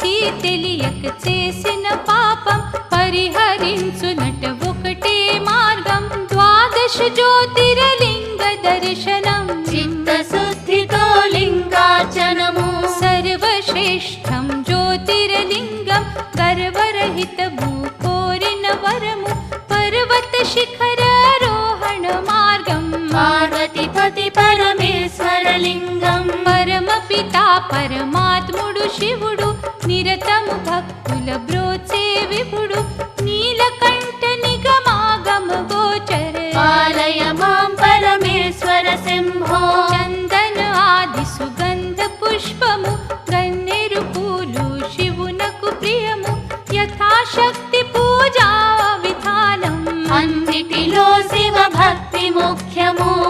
తెలిసి తెలియక చేసిన పాపం పరిహరించునట ఒకటే మార్గం. ద్వాదశ జ్యోతిర్లింగ దర్శనం, చిత్తశుద్ధితో లింగార్చనము. సర్వశ్రేష్టం జ్యోతిర్లింగం, గర్వరహితము కోరిన వరము. పర్వత శిఖరారోహణ మార్గం, పార్వతీపతి పరమేశ్వర లింగం. పరమపితా పరమాత్ముడు శివుడు, నిరతము భక్తుల బ్రోచే విభుడు.